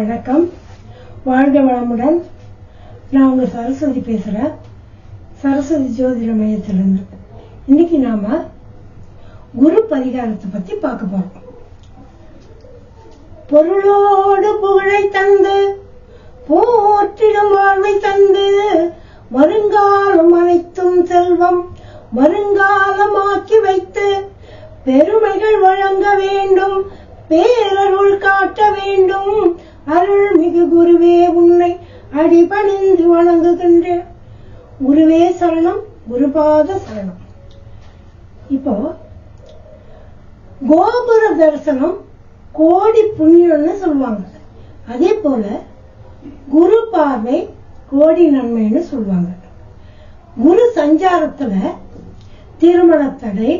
வணக்கம். வாழ்க வளமுடன். நான் உங்க சரஸ்வதி பேசுறேன், சரஸ்வதி ஜோதிட மையத்திலிருந்து. இன்னைக்கு நாம குரு பரிகாரத்தை பத்தி பார்க்க போறோம். பொருளோடு புகழை தந்து போற்றிடும் வாழ்வை தந்து வருங்காலம் அனைத்தும் செல்வம் வருங்காலமாக்கி வைத்து பெருமைகள் வழங்க வேண்டும், பேரருள் காட்ட வேண்டும். அருள்மிகு குருவே உன்னை அடிபணிந்து வணங்குகின்றேன். குருவே சரணம், குருபாத சரணம். இப்போ கோபுர தரிசனம் கோடி புண்ணியம்னு சொல்லுவாங்க. அதே போல குரு பார்வை கோடி நன்மைன்னு சொல்லுவாங்க. குரு சஞ்சாரத்துல திருமண தடை,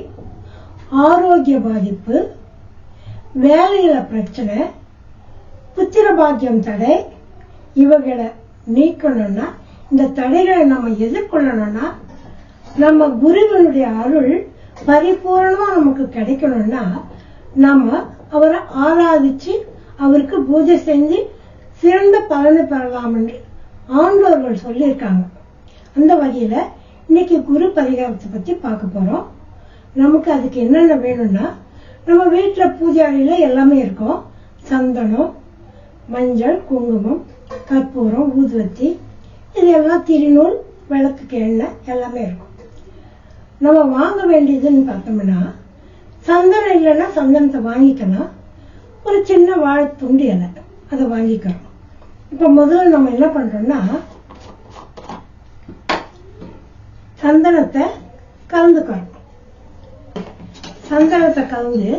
ஆரோக்கிய பாதிப்பு, வேலையில பிரச்சனை, புத்திர பாக்கியம் தடை, இவைகளை நீக்கணும்னா, இந்த தடைகளை நம்ம எதிர்கொள்ளணும்னா, நம்ம குருவினுடைய அருள் பரிபூர்ணமா நமக்கு கிடைக்கணும்னா நம்ம அவரை ஆராதிச்சு அவருக்கு பூஜை செஞ்சு சிறந்த பலனை பெறலாம் என்று ஆண்டோர்கள் சொல்லியிருக்காங்க. அந்த வகையில இன்னைக்கு குரு பரிகாரத்தை பத்தி பார்க்க போறோம். நமக்கு அதுக்கு என்னென்ன வேணும்னா, நம்ம வீட்டுல பூஜை அறையில எல்லாமே இருக்கும். சந்தனம், மஞ்சள், குங்குமம், கற்பூரம், ஊதுவத்தி, இதெல்லாம் திருநூல், விளக்குக்கு எண்ணெய் எல்லாமே இருக்கும். நம்ம வாங்க வேண்டியதுன்னு பார்த்தோம்னா, சந்தனம் இல்லைன்னா சந்தனத்தை வாங்கிக்கலாம். ஒரு சின்ன வாழை துண்டு இலை அதை வாங்கிக்கிறோம். இப்ப முதல்ல நம்ம என்ன பண்றோம்னா, சந்தனத்தை கலந்துக்கிறோம். சந்தனத்தை கலந்து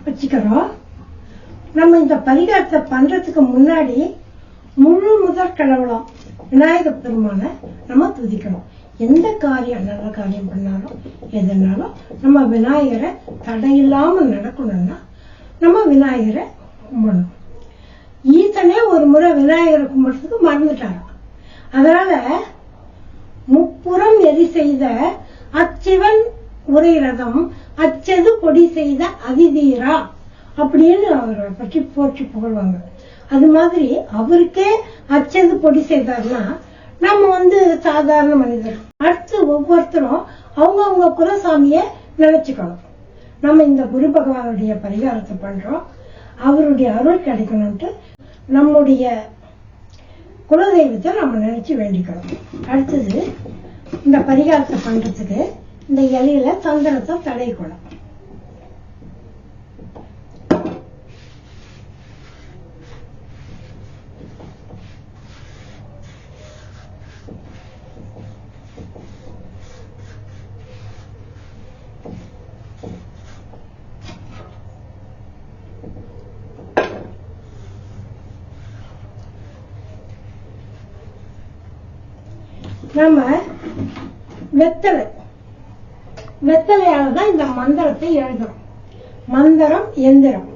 வச்சுக்கிறோம். நம்ம இந்த பரிகாரத்தை பண்றதுக்கு முன்னாடி முழு முதற் கடவுளம் விநாயகர் பெருமான நம்ம துதிக்கணும். எந்த காரியம், நல்ல காரியம் பண்ணாலும் எதுனாலும் நம்ம விநாயகரை தடையில்லாம நடக்கணும்னா நம்ம விநாயகரை கும்பிடணும். ஈசனே ஒரு முறை விநாயகரை கும்பிடுறதுக்கு மறந்துட்டாங்க. அதனால முப்புறம் எரி செய்த அச்சிவன் உரை ரதம் அச்சது பொடி செய்த அதிதீரா அப்படின்னு அவரை பற்றி போற்றி புகழ்வாங்க. அது மாதிரி அவருக்கே அச்சது பொடி செய்தார்னா நம்ம சாதாரண மனிதர். அடுத்து ஒவ்வொருத்தரும் அவங்க குலசாமிய நினைச்சுக்கணும். நம்ம இந்த குரு பகவானுடைய பரிகாரத்தை பண்றோம், அவருடைய அருள் கிடைக்கணும்ட்டு நம்முடைய குலதெய்வத்தை நம்ம நினைச்சு வேண்டிக்கணும். அடுத்தது இந்த பரிகாரத்தை பண்றதுக்கு இந்த இலையில சந்தனத்தை தடையக்கூடாது. நம்ம வெத்தலையாலதான் இந்த மந்திரத்தை எழுதுறோம். மந்திரம் எந்திரம்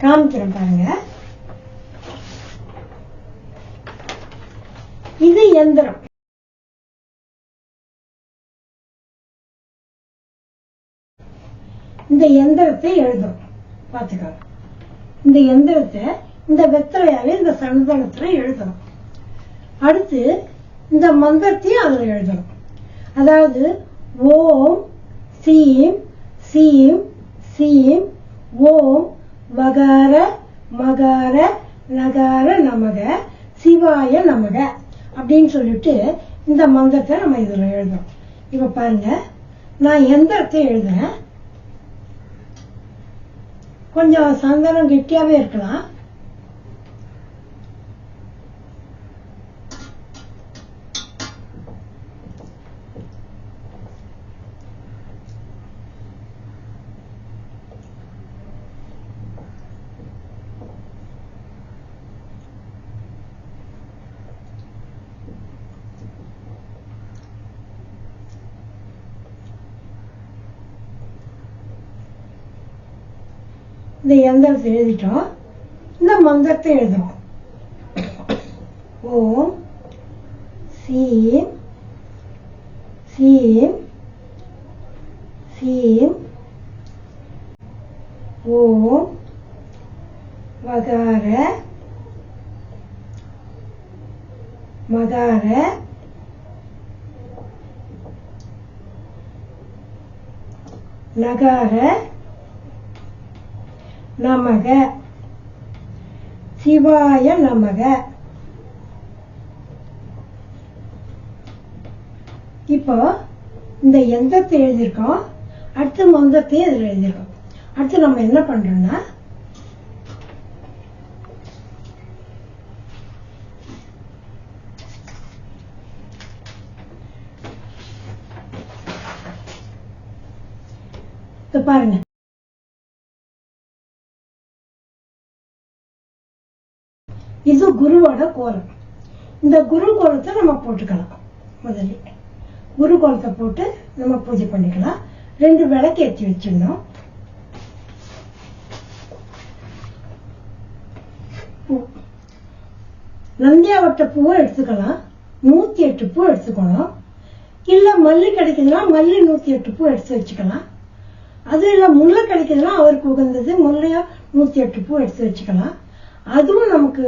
காமிக்கிறோம் பாருங்க. இது எந்திரம். இந்த எந்திரத்தை எழுதுறோம் பாத்துக்கோங்க. இந்த எந்திரத்தை இந்த வெத்தலையால இந்த சந்தனத்துல எழுதணும். அடுத்து இந்த மந்திரத்தையும் அதுல எழுதணும். அதாவது ஓம் சீம் சீம் சீம் ஓம் வகார மகார நகார நமக சிவாய நமக அப்படின்னு சொல்லிட்டு இந்த மந்திரத்தை நம்ம இதுல எழுதுறோம். இப்ப பாருங்க, நான் எந்திரத்தை எழுதுறேன். கொஞ்சம் சந்தனம் கெட்டியாவே இருக்கலாம். இந்த எந்திரத்தை எழுதிட்டோம். இந்த மந்திரத்தை எழுதுவோம். ஓம் சீம் சீம் சீம் ஓம் வகார மகார நகார நமக சிவாய நமக. இப்போ இந்த எந்தத்தை எழுதியிருக்கோம், அடுத்த மந்திரத்தையும் இதில் எழுதியிருக்கோம். அடுத்து நம்ம என்ன பண்றோம்னா பாருங்க, இது குருவோட கோலம். இந்த குரு கோலத்தை நம்ம போட்டுக்கலாம். முதல்ல குரு கோலத்தை போட்டு நம்ம பூஜை பண்ணிக்கலாம். 2 விளக்கு ஏற்றி வச்சிடணும். நந்தியாவட்ட பூவை எடுத்துக்கலாம். 108 பூ எடுத்துக்கணும். இல்ல மல்லி கிடைக்குதுன்னா மல்லி 108 பூ எடுத்து வச்சுக்கலாம். அது இல்ல முல்லை கிடைக்குதுன்னா அவருக்கு உகந்தது முல்லையா 108 பூ எடுத்து வச்சுக்கலாம். அதுவும் நமக்கு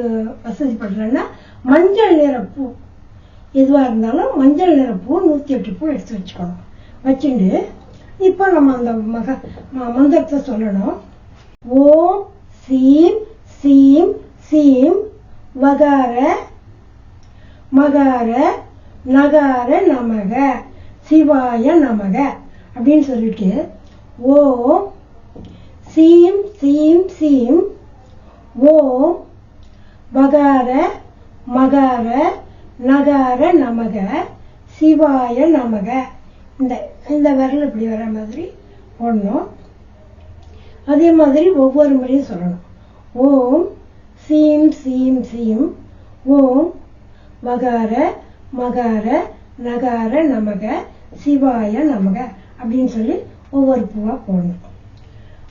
வசதிப்படுறேன்னா மஞ்சள் நிற பூ எதுவா இருந்தாலும் மஞ்சள் நிற பூ 108 பூ எடுத்து வச்சுக்கணும். வச்சுட்டு இப்போ நம்ம அந்த மந்திரத்தை சொல்லணும். ஓம் சீம் சீம் சீம் வகார மகார நகார நமக சிவாய நமக அப்படின்னு சொல்லிட்டு ஓம் சீம் சீம் சீம் ஓம் வகார மகார நகார நமக சிவாய நமக. இந்த விரல் இப்படி வர மாதிரி போடணும். அதே மாதிரி ஒவ்வொரு முறையும் சொல்லணும். ஓம் சீம் சீம் சீம் ஓம் வகார மகார நகார நமக சிவாய நமக அப்படின்னு சொல்லி ஒவ்வொரு பூவா போடணும்.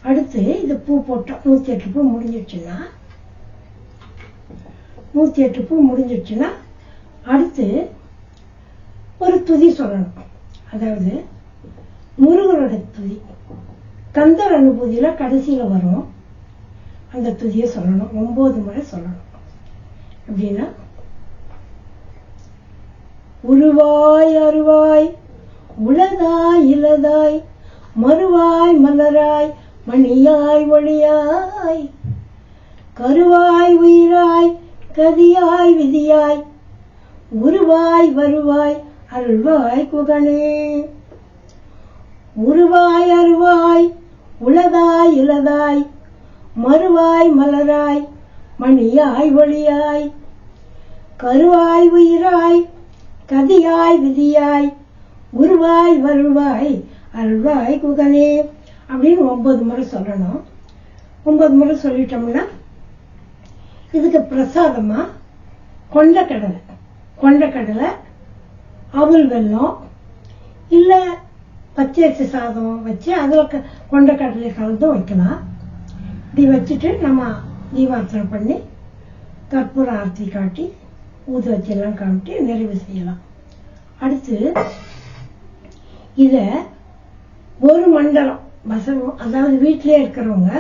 அடுத்து இது பூ போட்டோம். 108 பூ முடிஞ்சிடுச்சுன்னா 108 பூ முடிஞ்சிடுச்சுன்னா அடுத்து ஒரு துதி சொல்லணும். அதாவது முருகனோட துதி கந்தர் அனுபூதியில கடைசியில வரும். அந்த துதியை சொல்லணும். 9 முறை சொல்லணும். அப்படின்னா உருவாய் அருவாய் உலதாய் இலதாய் மறுவாய் மலராய் மணியாய் ஒளியாய் கருவாய் உயிராய் கதியாய் விதியாய் உருவாய் வருவாய் அருள்வாய் குகனே. உருவாய் அருவாய் உலதாய் இலதாய் மறுவாய் மலராய் மணியாய் ஒளியாய் கருவாய் உயிராய் கதியாய் விதியாய் உருவாய் வருவாய் அருள்வாய் குகனே அப்படின்னு 9 முறை சொல்லணும். 9 முறை சொல்லிட்டோம்னா இதுக்கு பிரசாதமா கொண்டக்கடலை அவல் வெல்லம் இல்ல பச்சரிசி சாதம் வச்சு அதுல கொண்டக்கடலை கலந்தும் வைக்கலாம். இப்படி வச்சுட்டு நம்ம தீபார்த்தனை பண்ணி கற்பூர ஆரத்தி காட்டி ஊதுவத்தி எல்லாம் காமிட்டு நிறைவு செய்யலாம். அடுத்து இத ஒரு மண்டலம் அதாவது வீட்டிலே இருக்கிறவங்க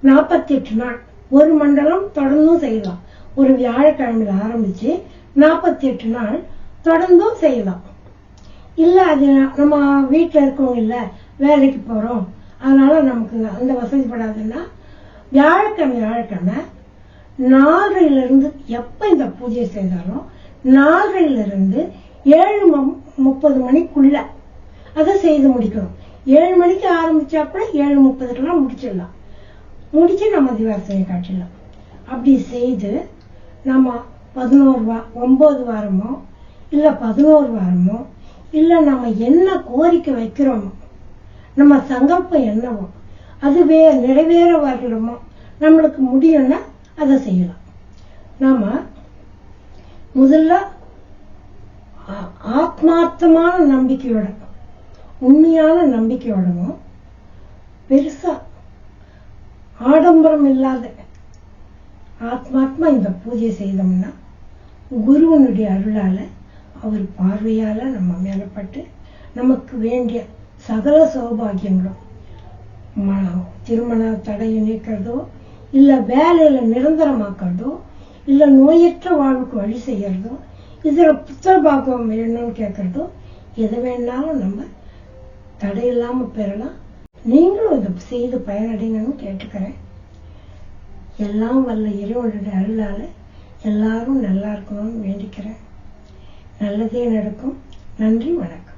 48 நாள் ஒரு மண்டலம் தொடர்ந்தும் செய்யலாம். ஒரு வியாழக்கிழமையில ஆரம்பிச்சு 48 நாள் தொடர்ந்தும் செய்யலாம். இல்ல அது நம்ம வீட்டுல இருக்கவங்க இல்ல வேலைக்கு போறோம் அதனால நமக்கு அந்த வசதிப்படாதுன்னா வியாழக்கிழமை 4லிருந்து எப்ப இந்த பூஜை செய்தாலும் 4லிருந்து 7:30 மணிக்குள்ள அதை செய்து முடிக்கணும். 7 மணிக்கு ஆரம்பிச்சா கூட 7:30 முடிச்சிடலாம். முடிச்சு நம்ம தீபார்த்தனை காட்டிடலாம். அப்படி செய்து நம்ம 9 வாரமோ இல்ல 11 வாரமோ இல்ல நம்ம என்ன கோரிக்கை வைக்கிறோமோ நம்ம சங்கல்பம் என்னவோ அதுவே நிறைவேற வரணுமோ நம்மளுக்கு முடியும்னா அதை செய்யலாம். நாம முதல்ல ஆத்மார்த்தமான நம்பிக்கையோட உண்மையான நம்பிக்கையோடவும் பெருசா ஆடம்பரம் இல்லாத ஆத்மாத்மா இந்த பூஜை செய்தோம்னா குருவனுடைய அருளால அவர் பார்வையால நம்ம மேலப்பட்டு நமக்கு வேண்டிய சகல சௌபாகியங்களும் திருமண தடையை நீக்கிறதோ, இல்ல வேலையில நிரந்தரமாக்கிறதோ, இல்ல நோயற்ற வாழ்வுக்கு வழி செய்யறதோ, இதுல புத்திர பாக்கியம் வேணும்னு கேட்கறதோ, எது வேணாலும் நம்ம தடையில்லாம பெறலாம். நீங்களும் இதை செய்து பயனடைங்கன்னு கேட்டுக்கிறேன். எல்லாம் வல்ல இறைவனுடைய அருளால எல்லாரும் நல்லா இருக்கணும்னு வேண்டிக்கிறேன். நல்லதே நடக்கும். நன்றி, வணக்கம்.